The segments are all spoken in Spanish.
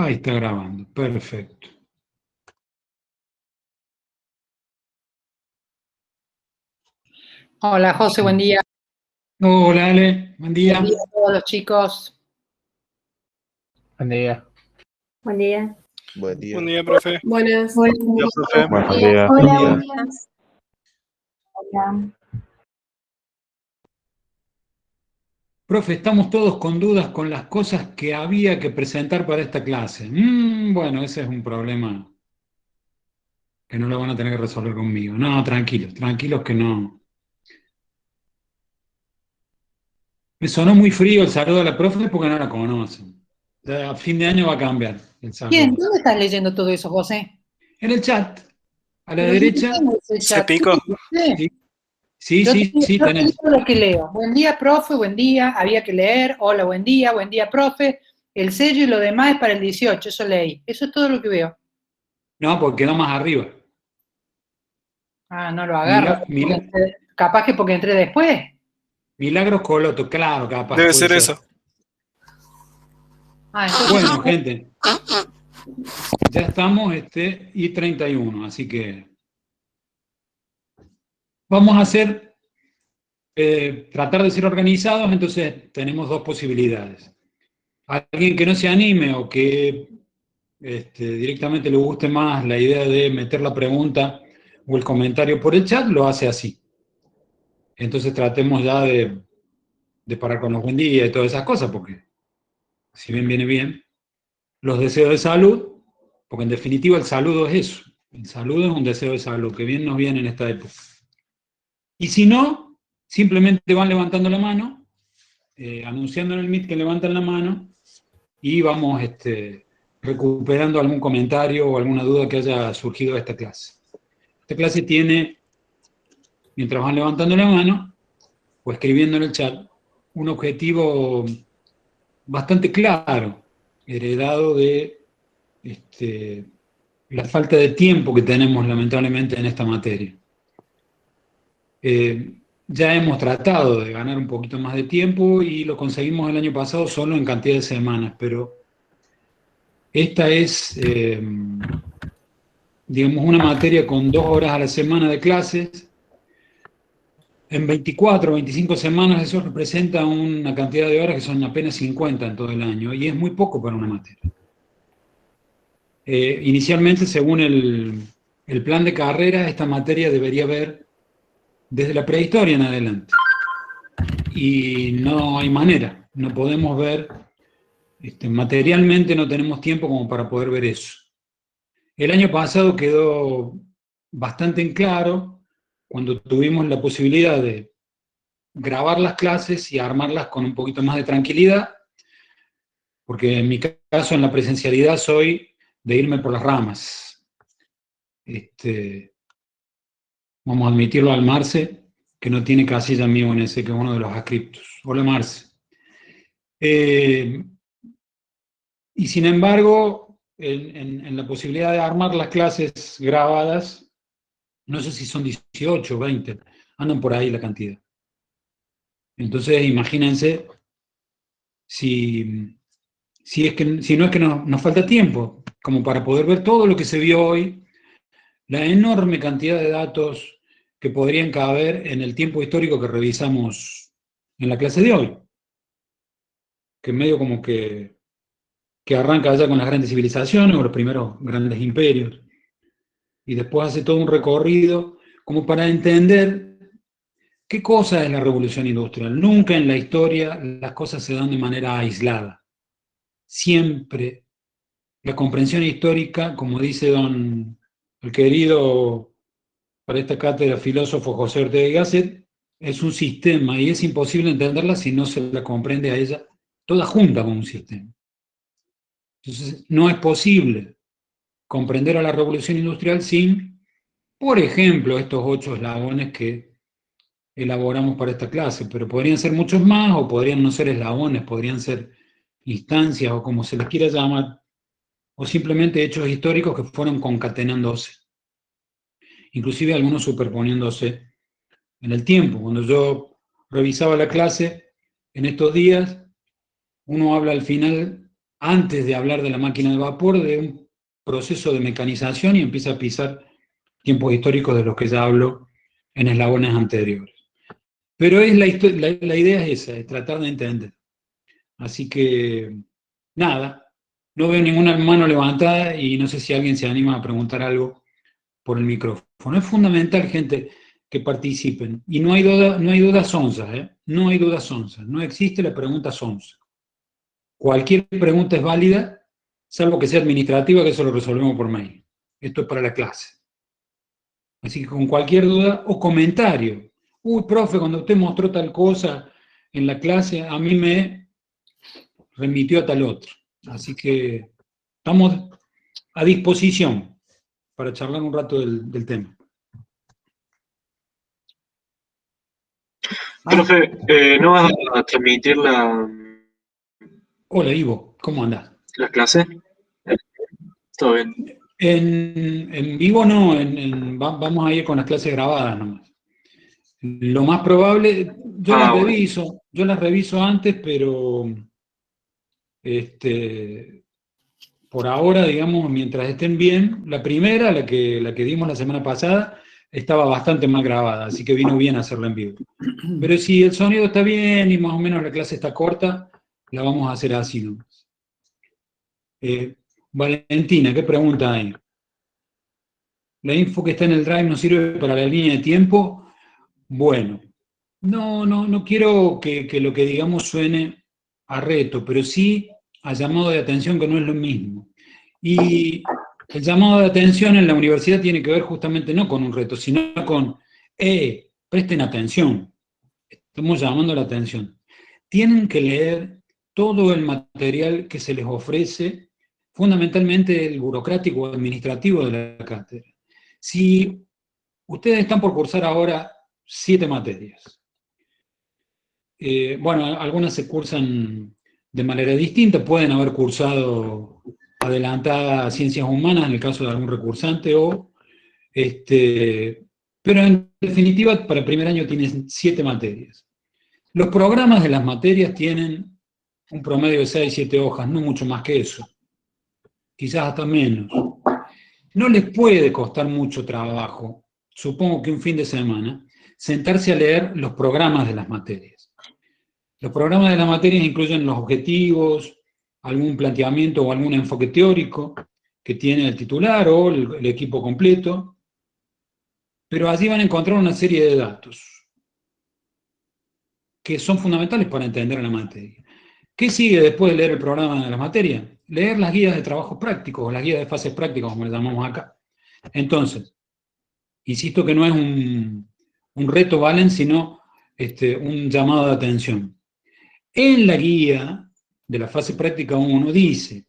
Ahí está grabando, perfecto. Hola, José, buen día. Hola, Ale, buen día. Buen día a todos los chicos. Buen día. Buen día. Buen día. Buen día, profe. Buenas. Buen día, profe. Buen día. Hola, día. buenas. Hola. Profe, estamos todos con dudas con las cosas que había que presentar para esta clase. Bueno, ese es un problema que no lo van a tener que resolver conmigo. No, tranquilos, tranquilos que no. Me sonó muy frío el saludo a la profe porque no la conocen. Ya a fin de año va a cambiar el Bien, saludo. ¿dónde estás leyendo todo eso, José? En el chat, a la Pero yo derecha. no tengo ese ¿Se chat. pico? Sí, Yo tenés. tengo lo que leo. Buen día, profe, buen día, había que leer. Hola, buen día, profe. El sello y lo demás es para el 18, eso leí. Eso es todo lo que veo. No, porque quedó más arriba. Ah, no lo agarro. Mila- Capaz que porque entré después. Milagros Coloto, claro, capaz. Debe puede ser eso. Ah, entonces, Bueno, gente, ya estamos y 31, así que vamos a hacer, tratar de ser organizados, entonces tenemos dos posibilidades. Alguien que no se anime o que directamente le guste más la idea de meter la pregunta o el comentario por el chat, lo hace así. Entonces tratemos ya de parar con los buen día y todas esas cosas, porque si bien viene bien, los deseos de salud, porque en definitiva el saludo es eso. El saludo es un deseo de salud, que bien nos viene en esta época. Y si no, simplemente van levantando la mano, anunciando en el Meet que levantan la mano, y vamos recuperando algún comentario o alguna duda que haya surgido de esta clase. Esta clase tiene, mientras van levantando la mano, o escribiendo en el chat, un objetivo bastante claro, heredado de la falta de tiempo que tenemos lamentablemente en esta materia. Ya hemos tratado de ganar un poquito más de tiempo y lo conseguimos el año pasado solo en cantidad de semanas, pero esta es, digamos, una materia con 2 horas a la semana de clases. En 24 o 25 semanas eso representa una cantidad de horas que son apenas 50 en todo el año, y es muy poco para una materia. Inicialmente, según el plan de carrera, esta materia debería haber desde la prehistoria en adelante. Y no hay manera, no podemos ver, materialmente no tenemos tiempo como para poder ver eso. El año pasado quedó bastante en claro cuando tuvimos la posibilidad de grabar las clases y armarlas con un poquito más de tranquilidad, porque en mi caso en la presencialidad soy de irme por las ramas. Vamos a admitirlo al Marce, que no tiene casilla mío en ese, que es uno de los adscriptos. Hola, Marce. Y sin embargo, en la posibilidad de armar las clases grabadas, no sé si son 18 o 20, andan por ahí la cantidad. Entonces, imagínense si no es que nos falta tiempo, como para poder ver todo lo que se vio hoy, la enorme cantidad de datos que podrían caber en el tiempo histórico que revisamos en la clase de hoy, que medio como que arranca ya con las grandes civilizaciones o los primeros grandes imperios, y después hace todo un recorrido como para entender qué cosa es la revolución industrial. Nunca en la historia las cosas se dan de manera aislada. Siempre la comprensión histórica, como dice el querido, para esta cátedra, filósofo José Ortega y Gasset, es un sistema y es imposible entenderla si no se la comprende a ella toda junta con un sistema. Entonces, no es posible comprender a la revolución industrial sin, por ejemplo, estos 8 eslabones que elaboramos para esta clase, pero podrían ser muchos más o podrían no ser eslabones, podrían ser instancias o como se les quiera llamar, o simplemente hechos históricos que fueron concatenándose, inclusive algunos superponiéndose en el tiempo. Cuando yo revisaba la clase en estos días, uno habla al final antes de hablar de la máquina de vapor, de un proceso de mecanización y empieza a pisar tiempos históricos de los que ya hablo en eslabones anteriores. Pero es la idea es esa, es tratar de entender. Así que, nada, no veo ninguna mano levantada y no sé si alguien se anima a preguntar algo por el micrófono. Es fundamental, gente, que participen. Y no hay duda sonsa, ¿eh? No hay duda sonsa. No existe la pregunta sonsa. Cualquier pregunta es válida, salvo que sea administrativa, que eso lo resolvemos por mail. Esto es para la clase. Así que con cualquier duda o comentario. Uy, profe, cuando usted mostró tal cosa en la clase, a mí me remitió a tal otro. Así que estamos a disposición para charlar un rato del tema. Profe, ¿no vas a transmitir Hola, Ivo, ¿cómo andás? la clase? Todo bien. En vivo no, vamos a ir con las clases grabadas nomás. Lo más probable, yo las reviso antes, pero por ahora, digamos, mientras estén bien, la primera, la que dimos la semana pasada, estaba bastante más grabada, así que vino bien hacerla en vivo. Pero si el sonido está bien y más o menos la clase está corta, la vamos a hacer así nomás. Valentina, ¿qué pregunta hay? ¿La info que está en el Drive nos sirve para la línea de tiempo? Bueno, no quiero que lo que digamos suene a reto, pero sí a llamado de atención, que no es lo mismo. Y el llamado de atención en la universidad tiene que ver justamente no con un reto, sino con, presten atención, estamos llamando la atención. Tienen que leer todo el material que se les ofrece, fundamentalmente el burocrático o administrativo de la cátedra. Si ustedes están por cursar ahora 7 materias, bueno, algunas se cursan de manera distinta, pueden haber cursado adelantada ciencias humanas en el caso de algún recursante, pero en definitiva para el primer año tienen 7 materias. Los programas de las materias tienen un promedio de 6, 7 hojas, no mucho más que eso, quizás hasta menos. No les puede costar mucho trabajo, supongo que un fin de semana, sentarse a leer los programas de las materias. Los programas de las materias incluyen los objetivos, algún planteamiento o algún enfoque teórico que tiene el titular o el equipo completo, pero allí van a encontrar una serie de datos que son fundamentales para entender la materia. ¿Qué sigue después de leer el programa de las materias? Leer las guías de trabajos prácticos o las guías de fases prácticas, como le llamamos acá. Entonces, insisto que no es un reto, Valen, sino un llamado de atención. En la guía de la fase práctica 1 dice,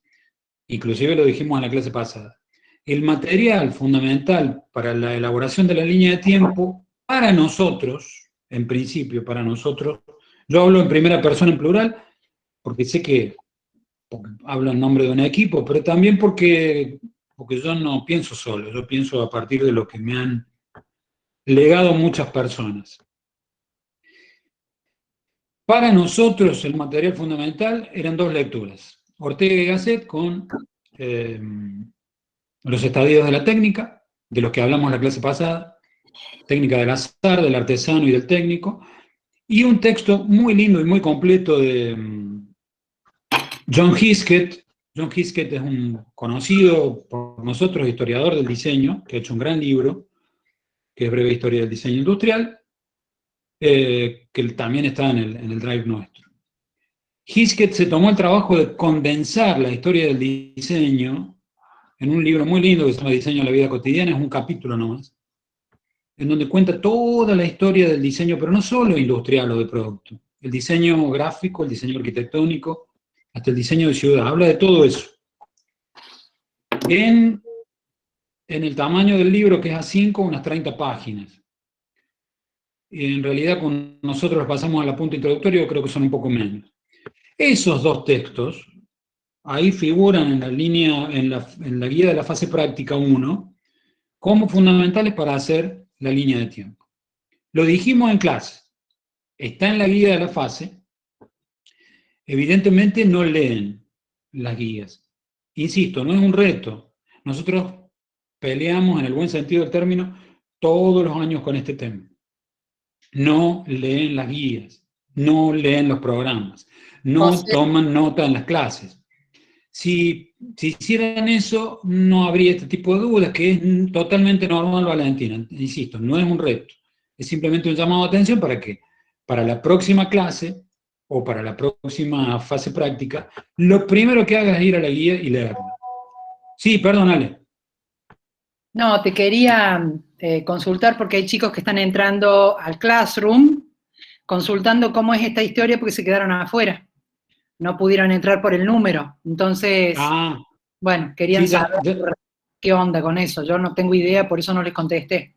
inclusive lo dijimos en la clase pasada, el material fundamental para la elaboración de la línea de tiempo, para nosotros, en principio para nosotros, yo hablo en primera persona en plural, porque sé que hablo en nombre de un equipo, pero también porque yo no pienso solo, yo pienso a partir de lo que me han legado muchas personas. Para nosotros el material fundamental eran 2 lecturas. Ortega y Gasset con los estadios de la técnica, de los que hablamos en la clase pasada, técnica del azar, del artesano y del técnico, y un texto muy lindo y muy completo de John Hiskett. John Hiskett es un conocido por nosotros historiador del diseño, que ha hecho un gran libro, que es Breve Historia del Diseño Industrial, que también está en el drive nuestro. Hiskett se tomó el trabajo de condensar la historia del diseño en un libro muy lindo que se llama Diseño de la Vida Cotidiana, es un capítulo nomás, en donde cuenta toda la historia del diseño, pero no solo industrial o de producto, el diseño gráfico, el diseño arquitectónico, hasta el diseño de ciudad, habla de todo eso. En el tamaño del libro, que es A5, unas 30 páginas. Y en realidad con nosotros pasamos al apunte introductorio, creo que son un poco menos. Esos 2 textos, ahí figuran en la línea, en la guía de la fase práctica 1, como fundamentales para hacer la línea de tiempo. Lo dijimos en clase, está en la guía de la fase, evidentemente no leen, las guías. Insisto, no es un reto. Nosotros peleamos, en el buen sentido del término, todos los años con este tema. No leen las guías, no leen los programas, no toman nota en las clases. Si hicieran eso, no habría este tipo de dudas, que es totalmente normal, Valentina. Insisto, no es un reto. Es simplemente un llamado de atención para que, para la próxima clase o para la próxima fase práctica, lo primero que hagas es ir a la guía y leerla. Sí, perdónale. No, te quería consultar porque hay chicos que están entrando al Classroom consultando cómo es esta historia porque se quedaron afuera. No pudieron entrar por el número. Entonces, bueno, querían saber qué onda con eso. Yo no tengo idea, por eso no les contesté.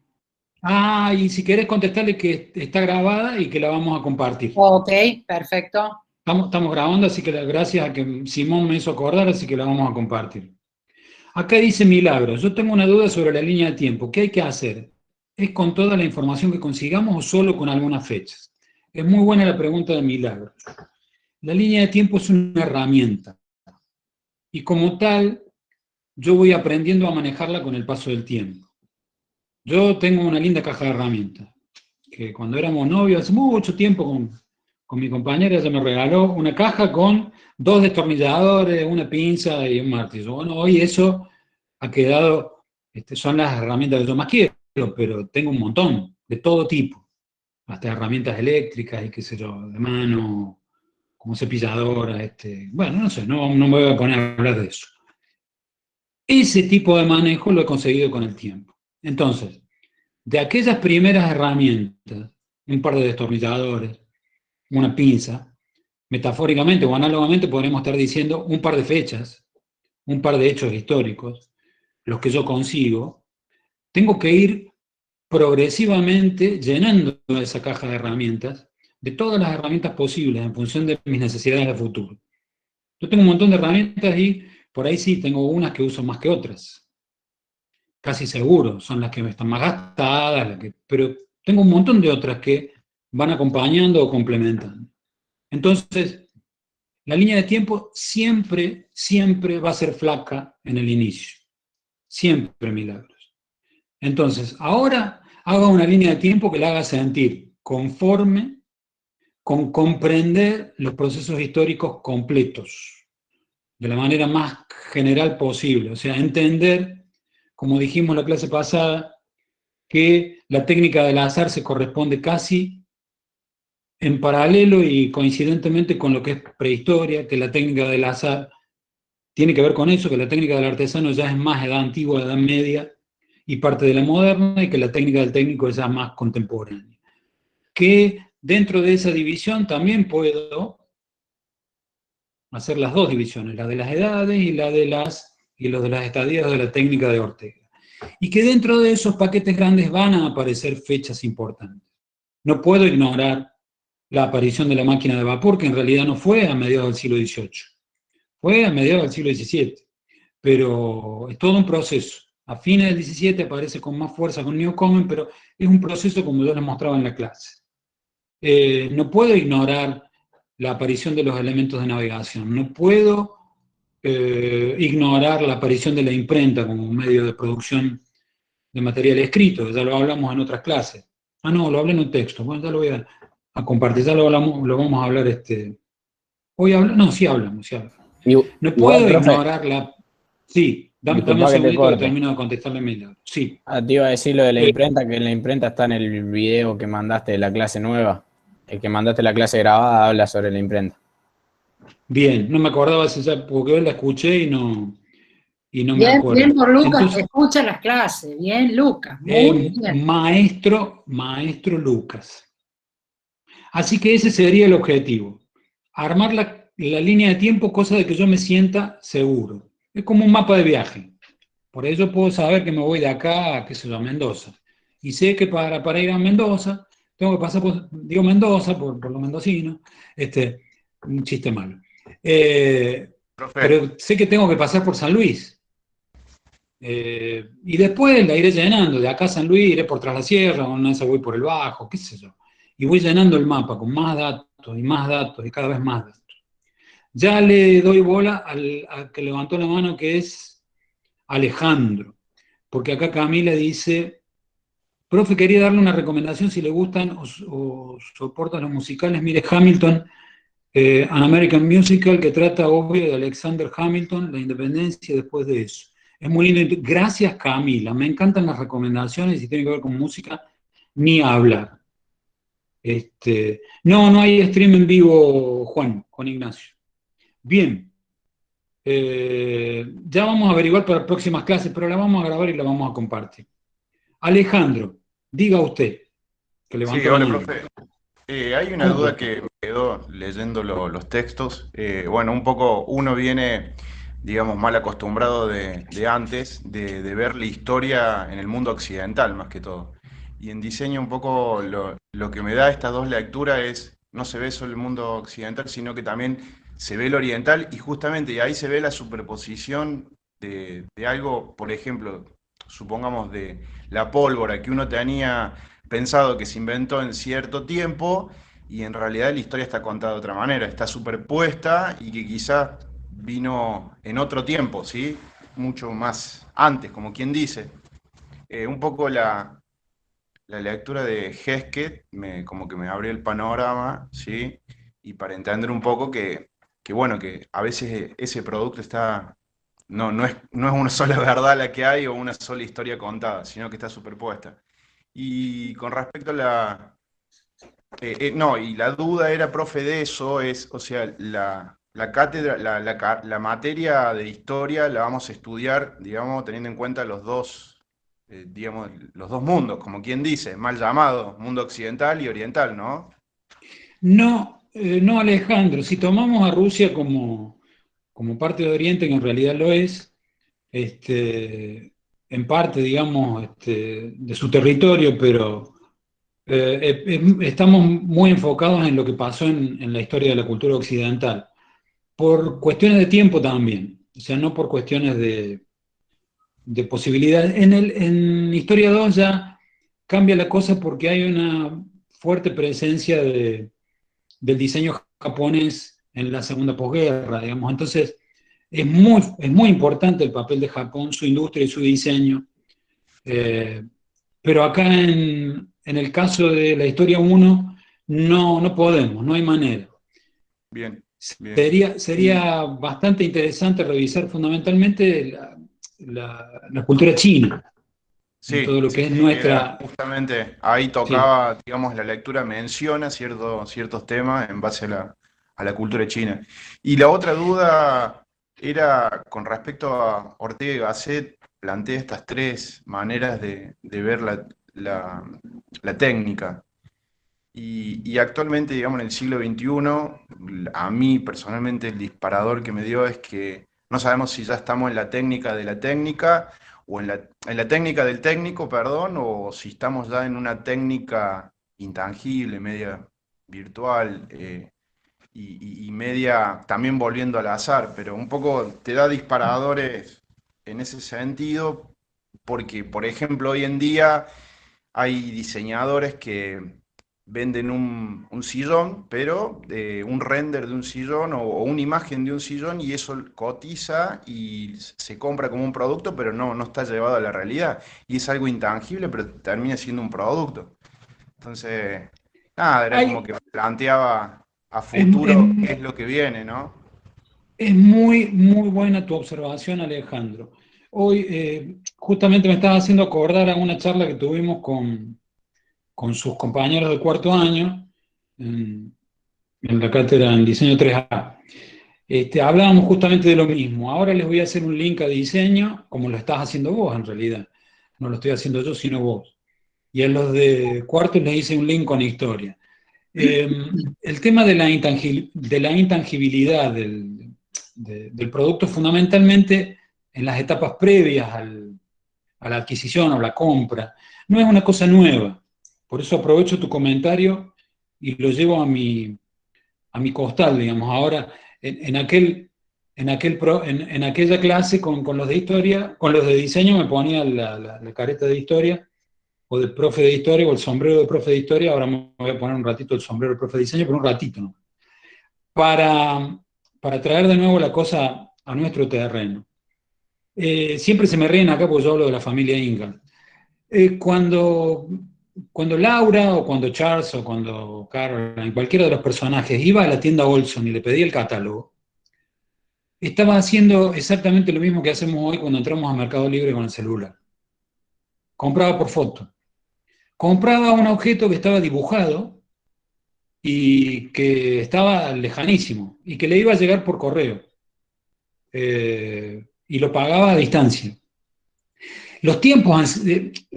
Y si querés contestarle que está grabada y que la vamos a compartir. Ok, perfecto. Estamos grabando, así que gracias a que Simón me hizo acordar, así que la vamos a compartir. Acá dice Milagros, yo tengo una duda sobre la línea de tiempo. ¿Qué hay que hacer? ¿Es con toda la información que consigamos o solo con algunas fechas? Es muy buena la pregunta de Milagros. La línea de tiempo es una herramienta. Y como tal, yo voy aprendiendo a manejarla con el paso del tiempo. Yo tengo una linda caja de herramientas, que cuando éramos novios, hace mucho tiempo, con mi compañera, ella me regaló una caja con 2 destornilladores, una pinza y un martillo. Bueno, hoy eso ha quedado, son las herramientas que yo más quiero, pero tengo un montón, de todo tipo, hasta herramientas eléctricas y qué sé yo, de mano, como cepilladora, bueno, no sé, no me voy a poner a hablar de eso. Ese tipo de manejo lo he conseguido con el tiempo. Entonces, de aquellas primeras herramientas, un par de destornilladores, una pinza, metafóricamente o análogamente podremos estar diciendo un par de fechas, un par de hechos históricos, los que yo consigo, tengo que ir progresivamente llenando esa caja de herramientas de todas las herramientas posibles en función de mis necesidades de futuro. Yo tengo un montón de herramientas y por ahí sí tengo unas que uso más que otras. Casi seguro, son las que están más gastadas, pero tengo un montón de otras que van acompañando o complementan. Entonces, la línea de tiempo siempre, siempre va a ser flaca en el inicio. Siempre, Milagros. Entonces, ahora haga una línea de tiempo que la haga sentir conforme con comprender los procesos históricos completos, de la manera más general posible. O sea, entender, como dijimos en la clase pasada, que la técnica del azar se corresponde casi en paralelo y coincidentemente con lo que es prehistoria, que la técnica del azar tiene que ver con eso, que la técnica del artesano ya es más edad antigua, edad media y parte de la moderna, y que la técnica del técnico es ya más contemporánea. Que dentro de esa división también puedo hacer las dos divisiones, la de las edades y los de las estadías de la técnica de Ortega. Y que dentro de esos paquetes grandes van a aparecer fechas importantes. No puedo ignorar la aparición de la máquina de vapor, que en realidad no fue a mediados del siglo XVIII, fue a mediados del siglo XVII, pero es todo un proceso. A fines del XVII aparece con más fuerza con Newcomen, pero es un proceso como yo les mostraba en la clase. No puedo ignorar la aparición de los elementos de navegación, no puedo ignorar la aparición de la imprenta como un medio de producción de material escrito, ya lo hablamos en otras clases. No, lo hablé en un texto, bueno, ya lo voy a compartir, ya lo vamos a hablar hoy hablamos, no, sí hablamos. No puedo ignorar la... Sí, dame un segundito que termino de contestarle a Mila. Sí. Te iba a decir lo de la imprenta, que en la imprenta está en el video que mandaste de la clase nueva. El que mandaste la clase grabada habla sobre la imprenta. Bien, no me acordaba porque hoy la escuché y no me bien, acuerdo. Bien por Lucas, entonces, que escucha las clases. Bien, Lucas, muy bien. Maestro Lucas. Así que ese sería el objetivo. Armar la línea de tiempo, cosa de que yo me sienta seguro. Es como un mapa de viaje. Por ello puedo saber que me voy de acá a, qué sé yo, a Mendoza. Y sé que para ir a Mendoza, tengo que pasar por, digo Mendoza, por lo mendocino, un chiste malo. Pero sé que tengo que pasar por San Luis. Y después la iré llenando. De acá a San Luis iré por Tras la Sierra, una vez voy por el Bajo, qué sé yo. Y voy llenando el mapa con más datos y cada vez más datos. Ya le doy bola al que levantó la mano, que es Alejandro, porque acá Camila dice, profe, quería darle una recomendación si le gustan o soportan los musicales. Mire Hamilton, An American Musical, que trata, obvio, de Alexander Hamilton, la independencia después de eso. Es muy lindo. Gracias, Camila. Me encantan las recomendaciones y tienen que ver con música, ni hablar. No hay stream en vivo, Juan, con Ignacio. Bien. Ya vamos a averiguar para próximas clases, pero la vamos a grabar y la vamos a compartir. Alejandro, diga usted, que Sí, levantó la hola, mano. profe. Hay una ¿Cómo duda puede? que me quedó leyendo los textos. Bueno, un poco uno viene, digamos, mal acostumbrado de antes, de ver la historia en el mundo occidental más que todo. Y en diseño un poco lo que me da estas dos lecturas es, no se ve solo el mundo occidental, sino que también se ve el oriental y justamente y ahí se ve la superposición de algo, por ejemplo, supongamos de la pólvora que uno tenía pensado que se inventó en cierto tiempo y en realidad la historia está contada de otra manera, está superpuesta y que quizá vino en otro tiempo, ¿sí? Mucho más antes, como quien dice. Un poco la lectura de Hesketh como que me abrió el panorama, ¿sí? Y para entender un poco bueno, que a veces ese producto está, no es una sola verdad la que hay o una sola historia contada, sino que está superpuesta. Y con respecto a no, y la duda era, profe, de eso, o sea, la cátedra, la materia de historia la vamos a estudiar, digamos, teniendo en cuenta digamos, los dos mundos, como quien dice, mal llamado, mundo occidental y oriental, ¿no? No, Alejandro, si tomamos a Rusia como parte de Oriente, que en realidad lo es, en parte, digamos, de su territorio, pero estamos muy enfocados en lo que pasó en la historia de la cultura occidental, por cuestiones de tiempo también, o sea, no por cuestiones de posibilidad. En Historia 2 ya cambia la cosa porque hay una fuerte presencia del diseño japonés en la segunda posguerra, digamos. Entonces, es muy importante el papel de Japón, su industria y su diseño. Eh, pero acá en el caso de la Historia 1, no podemos, no hay manera. Bien, bien. Y Sería bastante interesante revisar fundamentalmente la cultura china, en todo sí, lo sí, que es sí, era nuestra... justamente ahí Sí. tocaba, digamos, la lectura menciona ciertos temas en base a la cultura china. Y la otra duda era con respecto a Ortega y Gasset, plantea estas tres maneras de ver la técnica. Y actualmente, digamos, en el siglo XXI, a mí personalmente el disparador que me dio es que no sabemos si ya estamos en la técnica de la técnica o en la técnica del técnico, perdón, o si estamos ya en una técnica intangible, media virtual y media también volviendo al azar, pero un poco te da disparadores en ese sentido, porque, por ejemplo, hoy en día hay diseñadores que venden un sillón, pero un render de un sillón o una imagen de un sillón y eso cotiza y se compra como un producto, pero no está llevado a la realidad. Y es algo intangible, pero termina siendo un producto. Entonces, nada, era como Hay, que planteaba a es, futuro qué es- es lo que viene, ¿no? es muy buena tu observación, Alejandro. Hoy, justamente me estás haciendo acordar a una charla que tuvimos con sus compañeros de cuarto año en, en la cátedra en diseño 3A. Hablábamos justamente de lo mismo. Ahora les voy a hacer un link a diseño, como lo estás haciendo vos en realidad. No lo estoy haciendo yo, sino vos. Y a los de cuarto les hice un link con historia. Eh, el tema de la intangibilidad del producto, fundamentalmente en las etapas previas a la adquisición o la compra, no es una cosa nueva. Por eso aprovecho tu comentario y lo llevo a mi costal, digamos. Ahora, en aquella clase con los de historia, con los de diseño me ponía la careta de historia, o de profe de historia, o el sombrero de profe de historia. Ahora me voy a poner un ratito el sombrero de profe de diseño, pero un ratito, ¿no? Para, para traer de nuevo la cosa a nuestro terreno. Siempre se me ríen acá porque yo hablo de la familia Ingalls. Cuando Laura, o cuando Charles, o cuando Caroline, cualquiera de los personajes iba a la tienda Olson y le pedía el catálogo, estaba haciendo exactamente lo mismo que hacemos hoy cuando entramos a Mercado Libre con el celular. Compraba por foto. Compraba un objeto que estaba dibujado y que estaba lejanísimo y que le iba a llegar por correo. Y lo pagaba a distancia. Los tiempos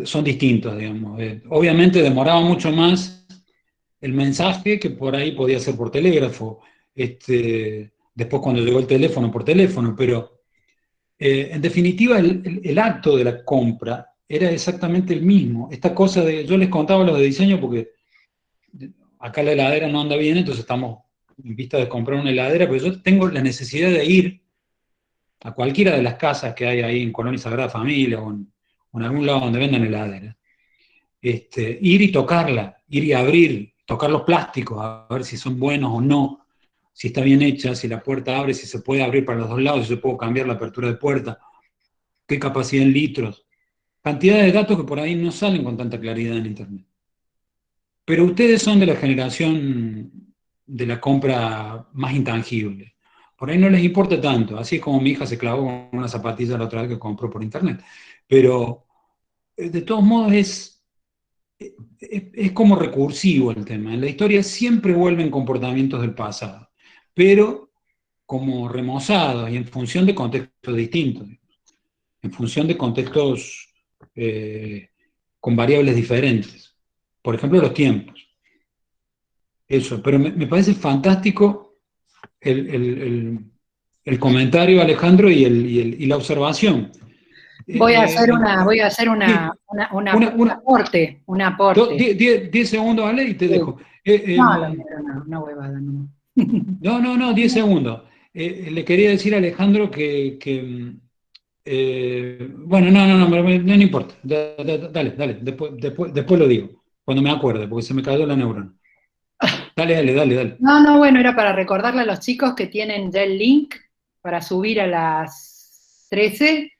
son distintos, digamos. Obviamente demoraba mucho más el mensaje, que por ahí podía ser por telégrafo, después cuando llegó el teléfono, por teléfono, pero en definitiva el acto de la compra era exactamente el mismo. Esta cosa de, yo les contaba los de diseño porque acá la heladera no anda bien, entonces estamos en vista de comprar una heladera, pero yo tengo la necesidad de ir a cualquiera de las casas que hay ahí en Colón y Sagrada Familia o en algún lado donde vendan heladeras. Ir y tocarla, ir y abrir, tocar los plásticos, a ver si son buenos o no, si está bien hecha, si la puerta abre, si se puede abrir para los dos lados, si se puede cambiar la apertura de puerta, qué capacidad en litros. Cantidad de datos que por ahí no salen con tanta claridad en Internet. Pero ustedes son de la generación de la compra más intangible. Por ahí no les importa tanto, así es como mi hija se clavó con una zapatilla la otra vez que compró por Internet. Pero de todos modos es como recursivo el tema. En la historia siempre vuelven comportamientos del pasado, pero como remozados y en función de contextos distintos, en función de contextos con variables diferentes. Por ejemplo, los tiempos. Eso, pero me parece fantástico el comentario, Alejandro, y la observación. Voy a hacer un aporte. 10 segundos, Ale, y te dejo. No, huevada, no. No, 10 segundos. Le quería decir a Alejandro que bueno, no importa. Dale, después lo digo, cuando me acuerde, porque se me cayó la neurona. Dale. No, bueno, era para recordarle a los chicos que tienen ya el link para subir a las 13,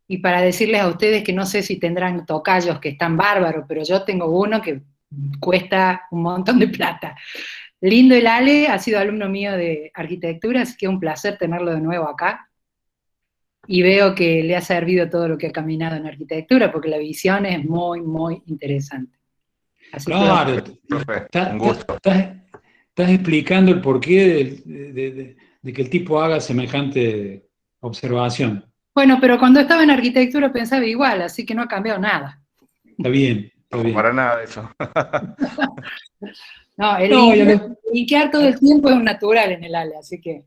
y para decirles a ustedes que no sé si tendrán tocayos que están bárbaros, pero yo tengo uno que cuesta un montón de plata. Lindo el Ale, ha sido alumno mío de arquitectura, así que es un placer tenerlo de nuevo acá. Y veo que le ha servido todo lo que ha caminado en arquitectura, porque la visión es muy, muy interesante. Así claro, un gusto. Estás explicando el porqué de que el tipo haga semejante observación. Bueno, pero cuando estaba en arquitectura pensaba igual, así que no ha cambiado nada. Está bien. No, para nada eso. Linkear todo el tiempo es un natural en el Ale, así que...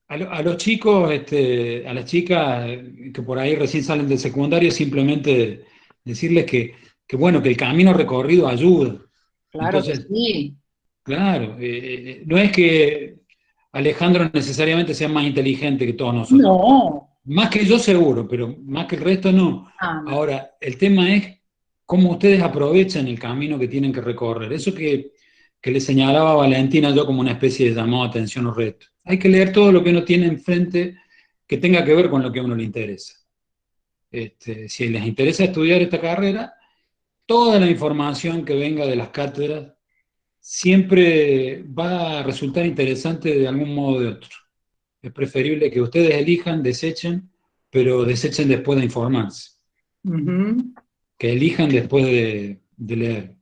A los chicos, a las chicas que por ahí recién salen del secundario, simplemente decirles que bueno, que el camino recorrido ayuda. Claro. Entonces, que sí. Claro, no es que Alejandro necesariamente sea más inteligente que todos nosotros. No. Más que yo seguro, pero más que el resto no. No. Ahora, el tema es cómo ustedes aprovechan el camino que tienen que recorrer. Eso que le señalaba a Valentina yo como una especie de llamado a atención o reto. Hay que leer todo lo que uno tiene enfrente que tenga que ver con lo que a uno le interesa. Si les interesa estudiar esta carrera, toda la información que venga de las cátedras siempre va a resultar interesante de algún modo o de otro. Es preferible que ustedes elijan, desechen, pero desechen después de informarse. Que elijan después de leer.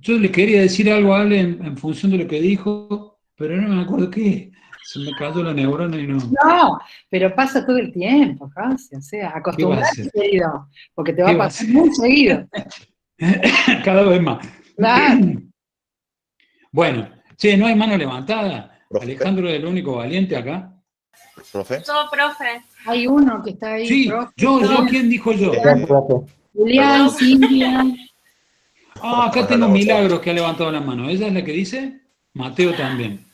Yo le quería decir algo a Ale en función de lo que dijo, pero no me acuerdo qué. Se me cayó la neurona y no. No, pero pasa todo el tiempo, casi. O sea, acostumbrate, querido, porque te va a pasar muy seguido. Cada vez más. Claro. Bueno, ¿no hay mano levantada? ¿Profe? Alejandro es el único valiente acá. ¿Profe? Yo, profe. Hay uno que está ahí. Sí, profe. yo, ¿quién dijo yo? Julián, Silvia. Acá tengo Milagros que ha levantado la mano. ¿Ella es la que dice? Mateo también.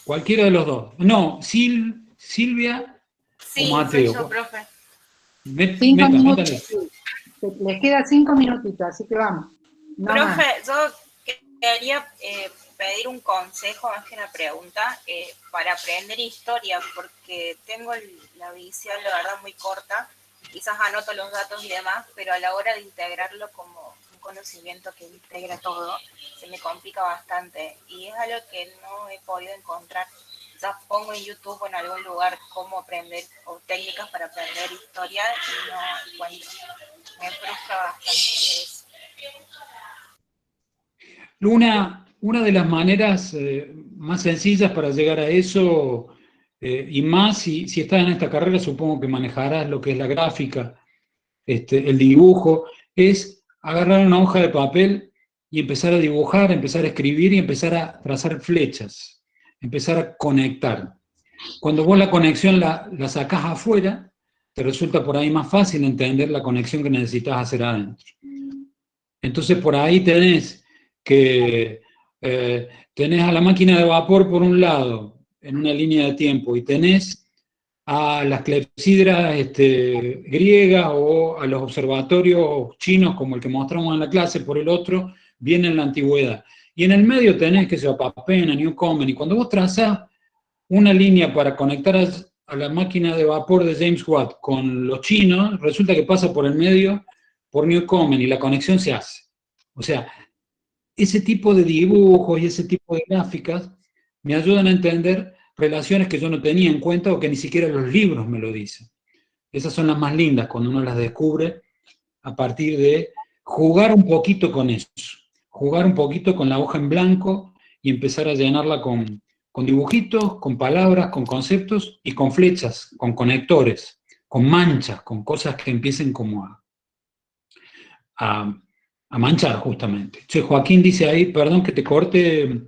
Cualquiera de los dos. No, Silvia o Mateo. Sí, soy yo, profe. 5 minutos. Les queda 5 minutitos, así que vamos. No profe, más. Yo quería pedir un consejo, más que una pregunta, para aprender historia, porque tengo la visión, la verdad, muy corta. Quizás anoto los datos y demás, pero a la hora de integrarlo como un conocimiento que integra todo, se me complica bastante. Y es algo que no he podido encontrar. Quizás pongo en YouTube o en algún lugar cómo aprender, o técnicas para aprender historia, y no encuentro. Me frustra bastante eso. Una de las maneras más sencillas para llegar a eso, y más si estás en esta carrera, supongo que manejarás lo que es la gráfica, el dibujo, es agarrar una hoja de papel y empezar a dibujar, empezar a escribir y empezar a trazar flechas, empezar a conectar. Cuando vos la conexión la sacás afuera, te resulta por ahí más fácil entender la conexión que necesitas hacer adentro. Entonces por ahí tenés que tenés a la máquina de vapor por un lado, en una línea de tiempo, y tenés a las clepsidras griegas o a los observatorios chinos, como el que mostramos en la clase, por el otro, viene en la antigüedad. Y en el medio tenés, que se Papena, Newcomen, y cuando vos trazás una línea para conectar a la máquina de vapor de James Watt con los chinos, resulta que pasa por el medio por Newcomen y la conexión se hace. O sea, ese tipo de dibujos y ese tipo de gráficas me ayudan a entender relaciones que yo no tenía en cuenta o que ni siquiera los libros me lo dicen. Esas son las más lindas cuando uno las descubre a partir de jugar un poquito con eso, jugar un poquito con la hoja en blanco y empezar a llenarla con dibujitos, con palabras, con conceptos y con flechas, con conectores, con manchas, con cosas que empiecen como a manchar justamente. Che, Joaquín dice ahí, perdón que te corte,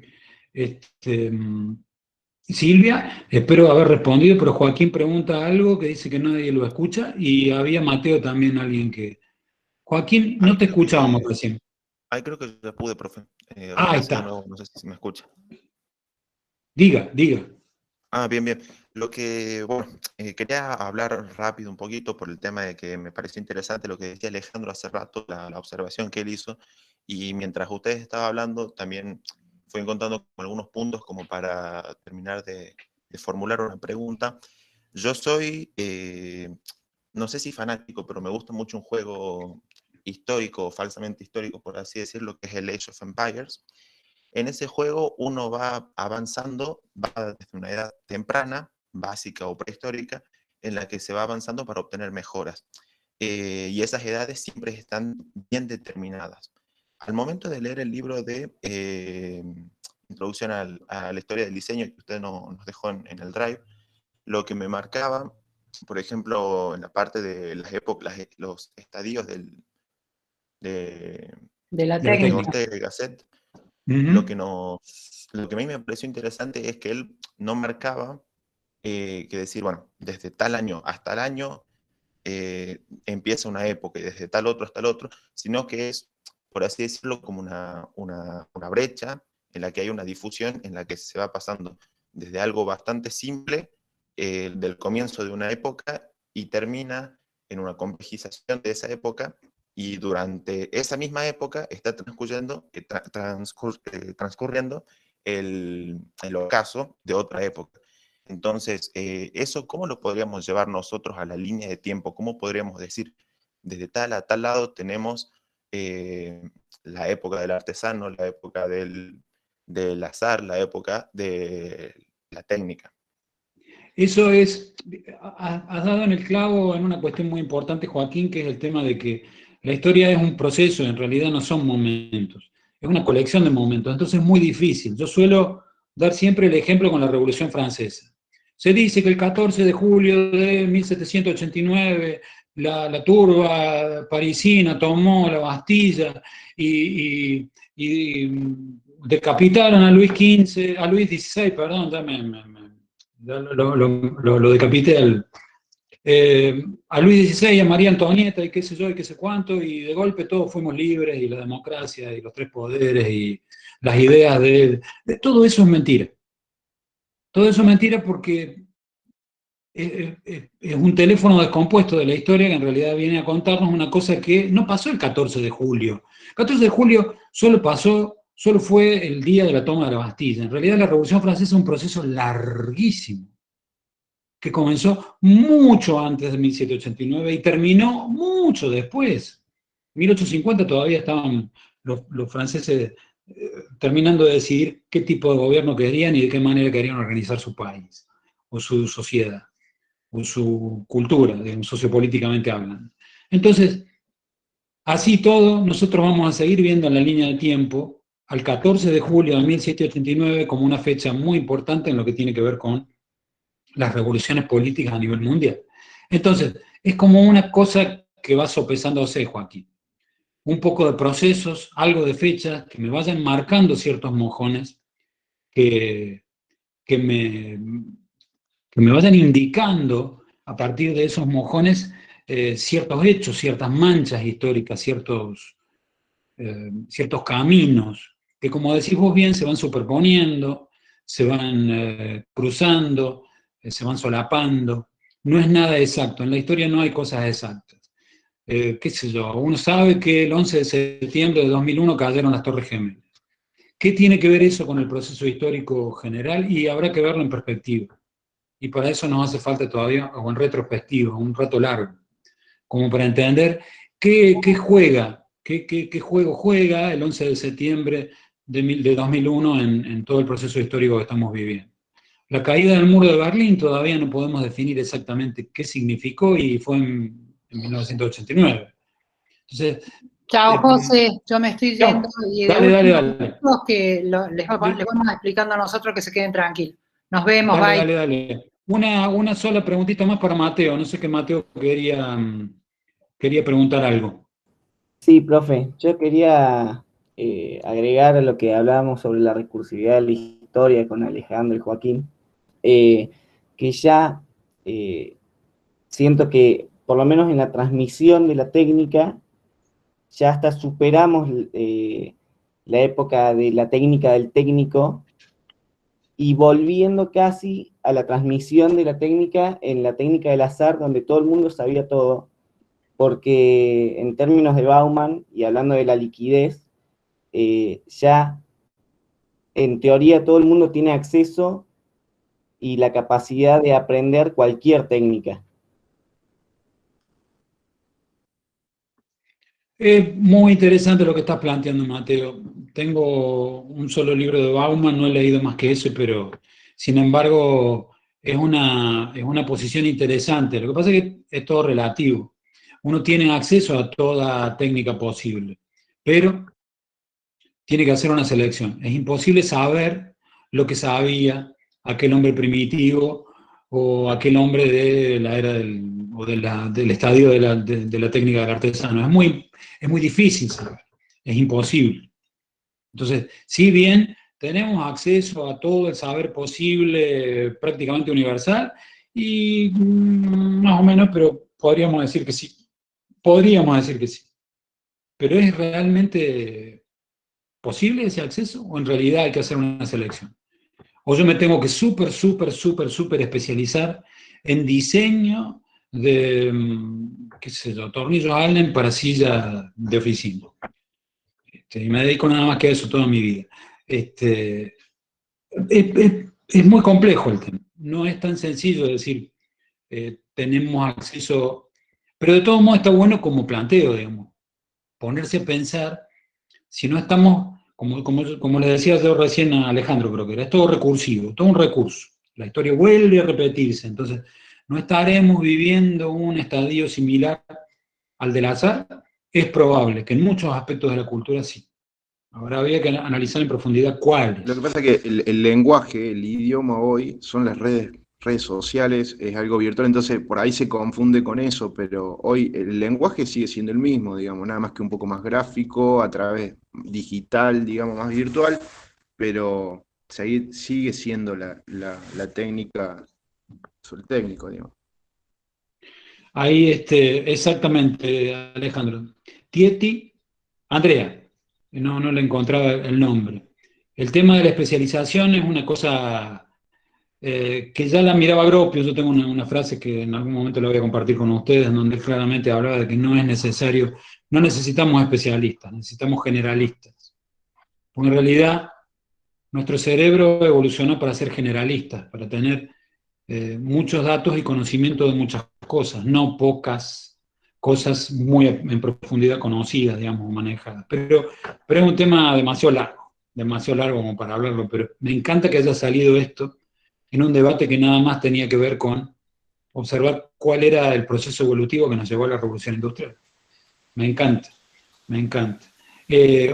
Silvia, espero haber respondido, pero Joaquín pregunta algo que dice que nadie lo escucha, y había Mateo también, alguien que... Joaquín, no te escuchábamos recién. Ahí creo que ya pude, profe. Ahí Empecé de está. nuevo, no sé si me escucha. Diga. Bien, bien. Lo que, bueno, quería hablar rápido un poquito por el tema de que me pareció interesante lo que decía Alejandro hace rato, la observación que él hizo, y mientras ustedes estaban hablando, también fui encontrando algunos puntos como para terminar de formular una pregunta. Yo soy, no sé si fanático, pero me gusta mucho un juego histórico, falsamente histórico, por así decirlo, que es el Age of Empires. En ese juego uno va avanzando, va desde una edad temprana, básica o prehistórica, en la que se va avanzando para obtener mejoras. Y esas edades siempre están bien determinadas. Al momento de leer el libro de Introducción a la historia del diseño que usted nos dejó en el Drive, lo que me marcaba, por ejemplo, en la parte de las épocas, los estadios de la técnica. Ortega y Gasset, Uh-huh. lo que a mí me pareció interesante es que él no marcaba que decir, bueno, desde tal año hasta el año empieza una época y desde tal otro hasta el otro, sino que es, por así decirlo, como una brecha en la que hay una difusión en la que se va pasando desde algo bastante simple del comienzo de una época y termina en una complejización de esa época, y durante esa misma época está transcurriendo el ocaso de otra época. Entonces, ¿eso cómo lo podríamos llevar nosotros a la línea de tiempo? ¿Cómo podríamos decir, desde tal a tal lado tenemos la época del artesano, la época del azar, la época de la técnica? Eso es, has dado en el clavo en una cuestión muy importante, Joaquín, que es el tema de que la historia es un proceso, en realidad no son momentos, es una colección de momentos, entonces es muy difícil. Yo suelo dar siempre el ejemplo con la Revolución Francesa. Se dice que el 14 de julio de 1789 la turba parisina tomó la Bastilla y decapitaron a Luis XVI, perdón, ya lo decapité a Luis XVI, a María Antonieta y qué sé yo y qué sé cuánto, y de golpe todos fuimos libres, y la democracia y los tres poderes y las ideas de todo eso es mentira. Todo eso es mentira porque es un teléfono descompuesto de la historia que en realidad viene a contarnos una cosa que no pasó el 14 de julio. El 14 de julio solo pasó solo fue el día de la toma de la Bastilla. En realidad la Revolución Francesa es un proceso larguísimo, que comenzó mucho antes de 1789 y terminó mucho después. En 1850 todavía estaban los franceses terminando de decidir qué tipo de gobierno querían y de qué manera querían organizar su país, o su sociedad, o su cultura, digamos, sociopolíticamente hablando. Entonces, así todo, nosotros vamos a seguir viendo en la línea de tiempo al 14 de julio de 1789 como una fecha muy importante en lo que tiene que ver con las revoluciones políticas a nivel mundial. Entonces, es como una cosa que va sopesándose, Joaquín. Un poco de procesos, algo de fechas, que me vayan marcando ciertos mojones, que, que, me, que me vayan indicando a partir de esos mojones ciertos hechos, ciertas manchas históricas, ciertos caminos, que como decís vos bien, se van superponiendo, se van cruzando, se van solapando. No es nada exacto, en la historia no hay cosas exactas. Qué sé yo, uno sabe que el 11 de septiembre de 2001 cayeron las Torres Gemelas. ¿Qué tiene que ver eso con el proceso histórico general? Y habrá que verlo en perspectiva. Y para eso nos hace falta todavía, o en retrospectiva, un rato largo, como para entender qué juega, qué juego juega el 11 de septiembre de 2001 en todo el proceso histórico que estamos viviendo. La caída del muro de Berlín todavía no podemos definir exactamente qué significó y fue en 1989. Entonces, Chao, José, yo me estoy chao. yendo y Dale. que les vamos explicando a nosotros que se queden tranquilos. Nos vemos, bye. Dale. Una sola preguntita más para Mateo. No sé que Mateo quería preguntar algo. Sí, profe, yo quería agregar a lo que hablábamos sobre la recursividad de la historia con Alejandro y Joaquín, que ya siento que, por lo menos en la transmisión de la técnica, ya hasta superamos la época de la técnica del técnico y volviendo casi a la transmisión de la técnica en la técnica del azar, donde todo el mundo sabía todo, porque en términos de Bauman, y hablando de la liquidez, ya en teoría todo el mundo tiene acceso y la capacidad de aprender cualquier técnica. Es muy interesante lo que estás planteando, Mateo. Tengo un solo libro de Bauman, no he leído más que ese, pero sin embargo es una posición interesante. Lo que pasa es que es todo relativo. Uno tiene acceso a toda técnica posible, pero tiene que hacer una selección. Es imposible saber lo que sabía aquel hombre primitivo o aquel hombre de la era del estadio de la técnica del artesano. Es muy difícil saber, es imposible. Entonces, si bien tenemos acceso a todo el saber posible prácticamente universal, y más o menos, pero podríamos decir que sí. Podríamos decir que sí. Pero ¿es realmente posible ese acceso o en realidad hay que hacer una selección? O yo me tengo que súper especializar en diseño de, qué sé yo, tornillos Allen para silla de oficina. Y me dedico nada más que a eso toda mi vida. Es muy complejo el tema. No es tan sencillo decir, tenemos acceso, pero de todos modos está bueno como planteo, digamos, ponerse a pensar, si no estamos, como le decía yo recién a Alejandro, creo que era, es todo recursivo, todo un recurso. La historia vuelve a repetirse, entonces no estaremos viviendo un estadio similar al del azar. Es probable que en muchos aspectos de la cultura sí. Ahora había que analizar en profundidad cuáles. Lo que pasa es que el lenguaje, el idioma hoy, son las redes sociales, es algo virtual, entonces por ahí se confunde con eso, pero hoy el lenguaje sigue siendo el mismo, digamos, nada más que un poco más gráfico, a través digital, digamos, más virtual, pero sigue siendo la técnica, el técnico, digamos. Ahí, exactamente, Alejandro. Andrea, no le encontraba el nombre. El tema de la especialización es una cosa que ya la miraba Gropio. Yo tengo una frase que en algún momento la voy a compartir con ustedes, donde él claramente hablaba de que no es necesario, no necesitamos especialistas, necesitamos generalistas. Porque en realidad nuestro cerebro evolucionó para ser generalista, para tener muchos datos y conocimiento de muchas cosas, no pocas cosas muy en profundidad conocidas, digamos, manejadas. Pero es un tema demasiado largo como para hablarlo, pero me encanta que haya salido esto en un debate que nada más tenía que ver con observar cuál era el proceso evolutivo que nos llevó a la revolución industrial. Me encanta, me encanta.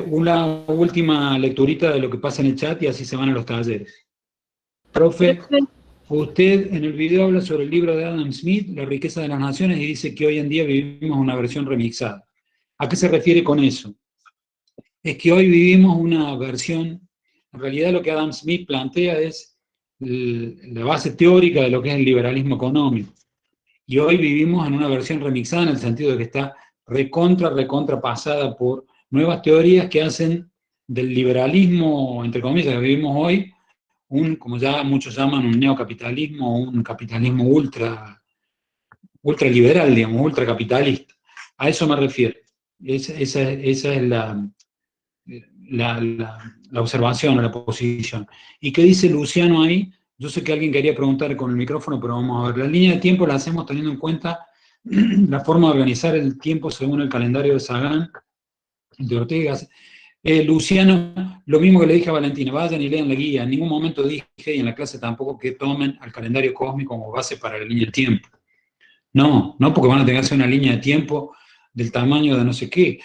Una última lecturita de lo que pasa en el chat y así se van a los talleres. Profe, usted en el video habla sobre el libro de Adam Smith, La riqueza de las naciones, y dice que hoy en día vivimos una versión remixada. ¿A qué se refiere con eso? Es que hoy vivimos una versión, en realidad lo que Adam Smith plantea es la base teórica de lo que es el liberalismo económico. Y hoy vivimos en una versión remixada en el sentido de que está recontra pasada por nuevas teorías que hacen del liberalismo, entre comillas, que vivimos hoy, como ya muchos llaman, un neocapitalismo, un capitalismo ultraliberal, digamos, ultracapitalista. A eso me refiero. Esa es la observación o la posición. ¿Y qué dice Luciano ahí? Yo sé que alguien quería preguntar con el micrófono, pero vamos a ver. La línea de tiempo la hacemos teniendo en cuenta la forma de organizar el tiempo según el calendario de Sagan, de Ortega. Luciano, lo mismo que le dije a Valentina, vayan y lean la guía. En ningún momento dije, y en la clase tampoco, que tomen al calendario cósmico como base para la línea de tiempo. No, porque van a tener que hacer una línea de tiempo del tamaño de no sé qué,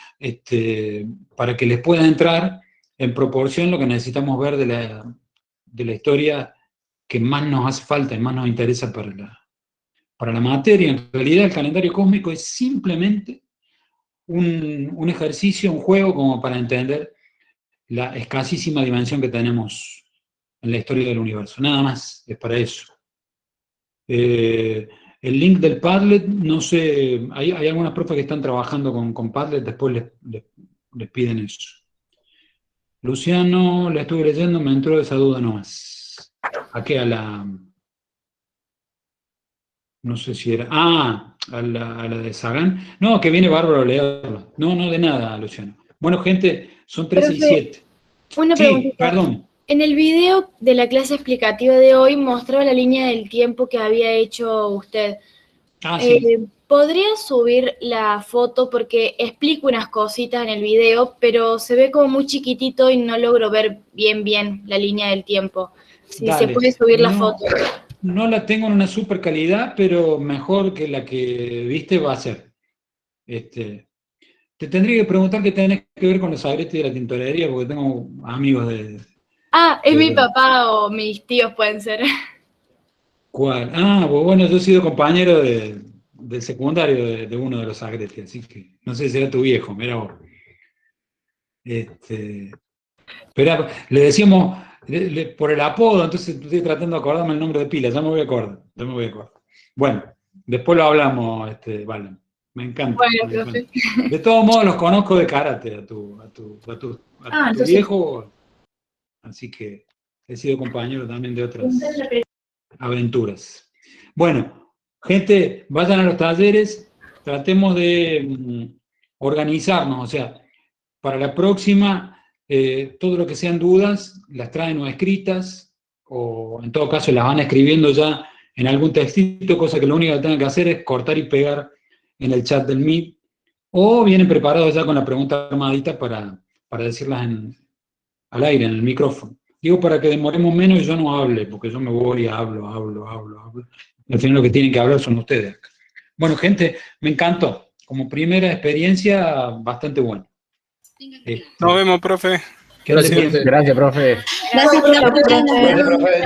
para que les pueda entrar en proporción lo que necesitamos ver de la historia que más nos hace falta y más nos interesa para la materia. En realidad el calendario cósmico es simplemente un ejercicio, un juego como para entender la escasísima dimensión que tenemos en la historia del universo. Nada más, es para eso. El link del Padlet, no sé, hay algunas profes que están trabajando con Padlet, después les piden eso. Luciano, la estuve leyendo, me entró esa duda nomás. ¿A qué? No sé si era... a la de Sagan. No, que viene bárbaro a leerla. No, de nada, Luciano. Bueno, gente, son 3 y 7. Una Sí, preguntita. perdón. En el video de la clase explicativa de hoy mostraba la línea del tiempo que había hecho usted. Sí. ¿Podría subir la foto? Porque explico unas cositas en el video, pero se ve como muy chiquitito y no logro ver bien la línea del tiempo. Si Dale. se puede subir la foto. No la tengo en una super calidad, pero mejor que la que viste va a ser. Te tendría que preguntar qué tenés que ver con los agretes de la tintorería, porque tengo amigos de... Es mi papá o mis tíos pueden ser. ¿Cuál? Bueno, yo he sido compañero del secundario de uno de los agretes, así que no sé si era tu viejo, mira vos. Pero le decíamos por el apodo, entonces estoy tratando de acordarme el nombre de pila, ya me voy a acordar. Bueno, después lo hablamos, Valen. Me encanta. Bueno, me encanta. De todos modos los conozco de karate a tu viejo, así que he sido compañero también de otras aventuras. Bueno, gente, vayan a los talleres, tratemos de organizarnos, o sea, para la próxima, todo lo que sean dudas, las traen o escritas, o en todo caso las van escribiendo ya en algún textito, cosa que lo único que tengan que hacer es cortar y pegar en el chat del Meet, o vienen preparados ya con la pregunta armadita para decirlas al aire, en el micrófono. Digo para que demoremos menos y yo no hable, porque yo me voy y hablo. Al final lo que tienen que hablar son ustedes acá. Bueno, gente, me encantó. Como primera experiencia, bastante buena. Nos vemos, profe. Gracias, profe. Gracias, profe.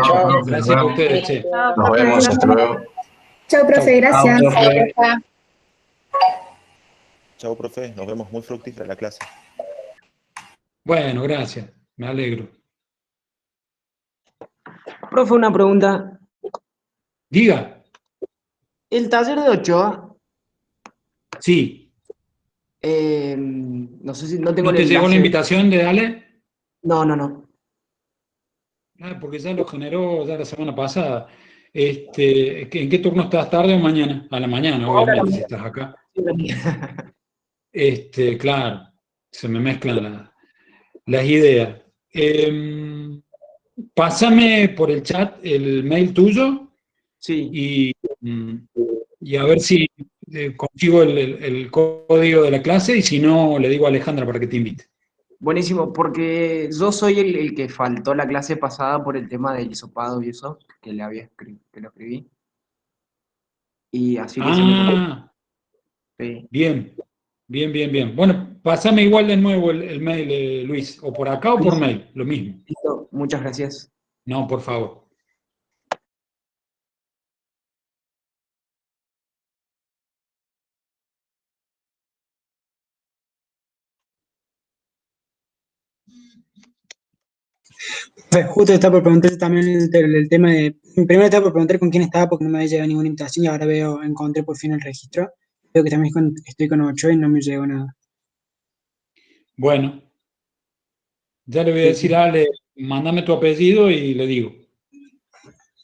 Chao. Gracias a ustedes, che. Nos vemos, hasta luego. Chao, profe, gracias. Chao, profe. Nos vemos, muy fructífera la clase. Bueno, gracias. Me alegro. Profe, una pregunta. Diga. ¿El taller de Ochoa? Sí. No sé si no tengo ¿No te llegó la invitación de Ale? No. Porque ya lo generó ya la semana pasada. ¿En qué turno estás? ¿Tarde o mañana? A la mañana, obviamente, si estás acá. Claro, se me mezclan las ideas. Pásame por el chat el mail tuyo. Sí. Y a ver si consigo el código de la clase, y si no, le digo a Alejandra para que te invite. Buenísimo, porque yo soy el que faltó la clase pasada por el tema del hisopado y eso, que le había que lo escribí. Y así que se me... Sí. Bien, bien, bien, bien. Bueno, pásame igual de nuevo el mail, Luis, o por acá o por mail, lo mismo. Listo, muchas gracias. No, por favor. Justo estaba por preguntarte también el tema de... Primero estaba por preguntar con quién estaba porque no me había llegado ninguna invitación y ahora encontré por fin el registro. Veo que también estoy con 8 y no me llegó nada. Bueno, ya le voy a decir a Ale, mándame tu apellido y le digo.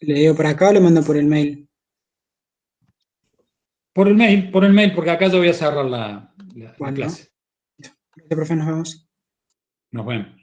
¿Le digo por acá o le mando por el mail? Por el mail, porque acá yo voy a cerrar la Bueno. clase. Gracias, profe, nos vemos. Nos vemos.